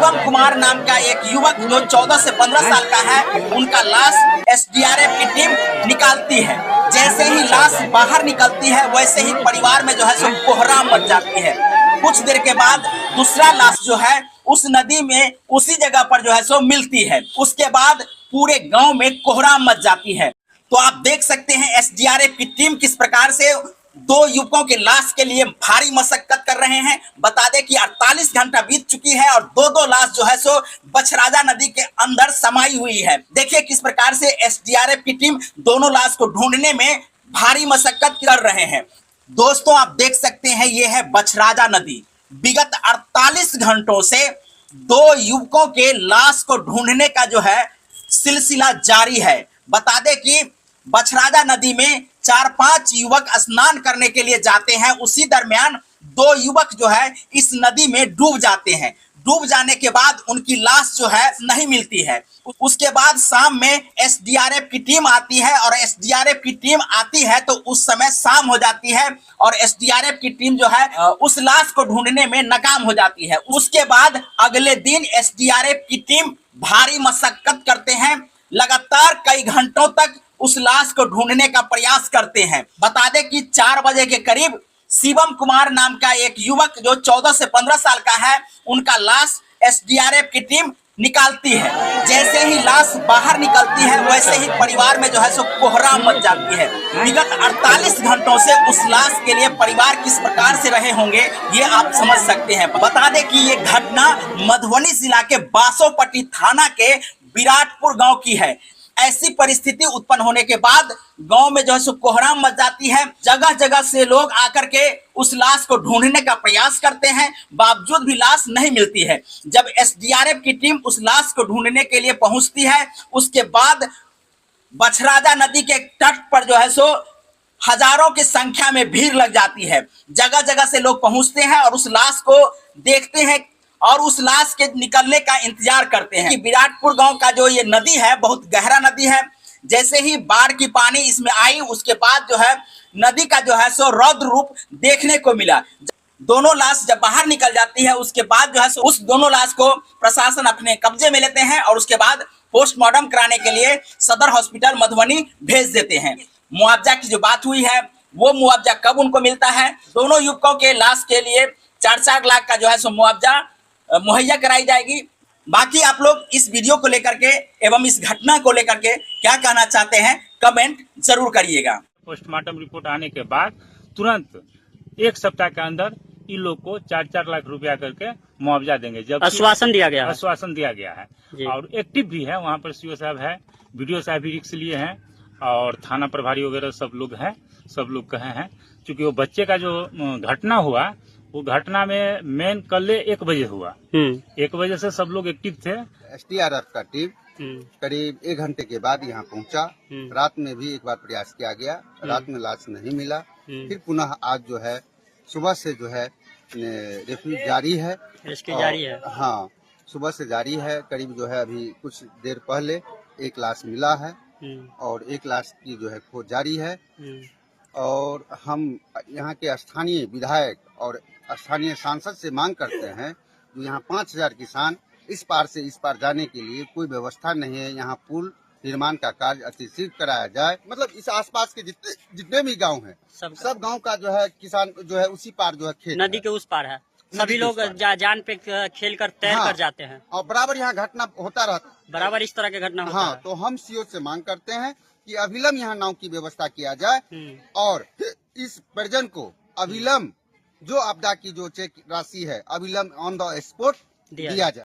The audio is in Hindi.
शिवम कुमार नाम का एक युवक जो 14 से 15 साल का है, उनका लाश एसडीआरएफ की टीम निकालती है। जैसे ही लाश बाहर निकलती है वैसे ही परिवार में जो है सो कोहराम मच जाती है। कुछ देर के बाद दूसरा लाश जो है उस नदी में उसी जगह पर जो है सो मिलती है। उसके बाद पूरे गांव में कोहराम मच जाती है। तो आप देख सकते हैं एसडीआरएफ की टीम किस प्रकार से दो युवकों के लाश के लिए भारी मशक्कत कर रहे हैं। बता दें कि 48 घंटा बीत चुकी है और दो लाश जो है सो बछराजा नदी के अंदर समाई हुई है। देखिए किस प्रकार से एसडीआरएफ की टीम दोनों लाश को ढूंढने में भारी मशक्कत कर रहे हैं। दोस्तों आप देख सकते हैं ये है बछराजा नदी। विगत 48 घंटों से दो युवकों के लाश को ढूंढने का जो है सिलसिला जारी है। बता दें कि बछराजा नदी में 4-5 युवक स्नान करने के लिए जाते हैं। उसी दरमियान दो युवक जो है इस नदी में डूब जाते हैं। डूब जाने के बाद उनकी लाश जो है नहीं मिलती है। उसके बाद शाम में एसडीआरएफ की टीम आती है और एसडीआरएफ की टीम आती है तो उस समय शाम हो जाती है और एसडीआरएफ की टीम जो है उस लाश को ढूंढने में नाकाम हो जाती है। उसके बाद अगले दिन एसडीआरएफ की टीम भारी मशक्कत करते हैं। लगातार कई घंटों तक उस लाश को ढूंढने का प्रयास करते हैं। बता दें कि 4 बजे के करीब शिवम कुमार नाम का एक युवक जो 14 से 15 साल का है, उनका लाश एसडीआरएफ की टीम निकालती है। जैसे ही लाश बाहर निकलती है वैसे ही परिवार में जो है सो कोहराम मच जाती है। विगत 48 घंटों से उस लाश के लिए परिवार किस प्रकार से रहे होंगे ये आप समझ सकते हैं। बता दें कि ये घटना मधुबनी जिला के बासोपट्टी थाना के विराटपुर गांव की है। ऐसी परिस्थिति उत्पन्न होने के बाद गांव में जो है सो कोहराम मच जाती है। जगह जगह से लोग आकर के उस लाश को ढूंढने का प्रयास करते हैं, बावजूद भी लाश नहीं मिलती है। जब एसडीआरएफ की टीम उस लाश को ढूंढने के लिए पहुंचती है, उसके बाद बछराजा नदी के तट पर जो है सो हजारों की संख्या में भीड़ लग जाती है। जगह जगह से लोग पहुंचते हैं और उस लाश को देखते हैं और उस लाश के निकलने का इंतजार करते हैं। कि विराटपुर गांव का जो ये नदी है बहुत गहरा नदी है। जैसे ही बाढ़ की पानी इसमें आई उसके बाद जो है नदी का जो है सो रौद्र रूप देखने को मिला। दोनों लाश जब बाहर निकल जाती है उसके बाद जो है सो उस दोनों लाश को प्रशासन अपने कब्जे में लेते हैं और उसके बाद पोस्टमार्टम कराने के लिए सदर हॉस्पिटल मधुबनी भेज देते हैं। मुआवजा की जो बात हुई है वो मुआवजा कब उनको मिलता है? दोनों युवकों के लाश के लिए 4-4 लाख का जो है सो मुआवजा मुहैया कराई जाएगी। बाकी आप लोग इस वीडियो को लेकर के एवं इस घटना को लेकर के क्या कहना चाहते हैं कमेंट जरूर करिएगा। पोस्टमार्टम रिपोर्ट आने के बाद तुरंत 1 सप्ताह के अंदर इन लोग को 4-4 लाख रुपया करके मुआवजा देंगे। जब आश्वासन दिया गया है और एक्टिव भी है। वहाँ पर सीओ साहब है, वीडियो साहब भी रिक्स लिए हैं और थाना प्रभारी वगैरह सब लोग हैं, सब लोग कहे हैं। चूँकि वो बच्चे का जो घटना हुआ वो घटना में मेन कल 1 बजे हुआ। 1 बजे से सब लोग एक्टिव थे। एसडीआरएफ का टीम करीब 1 घंटे के बाद यहाँ पहुँचा। रात में भी एक बार प्रयास किया गया, रात में लाश नहीं मिला। फिर पुनः आज जो है सुबह से जो है रेस्क्यू जारी है। हाँ, सुबह से जारी है। करीब जो है अभी कुछ देर पहले एक लाश मिला है और एक लाश की जो है खोज जारी है। और हम यहाँ के स्थानीय विधायक और स्थानीय सांसद से मांग करते हैं जो यहाँ 5000 किसान इस पार से इस पार जाने के लिए कोई व्यवस्था नहीं है। यहाँ पुल निर्माण का कार्य अतिशीघ्र कराया जाए। मतलब इस आसपास के जितने भी गांव हैं सब गांव का जो है किसान जो है उसी पार जो है खेत नदी के उस पार है। सभी लोग जान पे खेल कर तैर कर जाते हैं और बराबर यहाँ घटना होता रहता, बराबर इस तरह के घटना होता है। तो हम सीओ से मांग करते हैं कि अविलंब यहाँ नाव की व्यवस्था किया जाए और इस परिजन को अविलंब जो आपदा की जो चेक राशि है अविलंब ऑन द स्पॉट दिया जाए।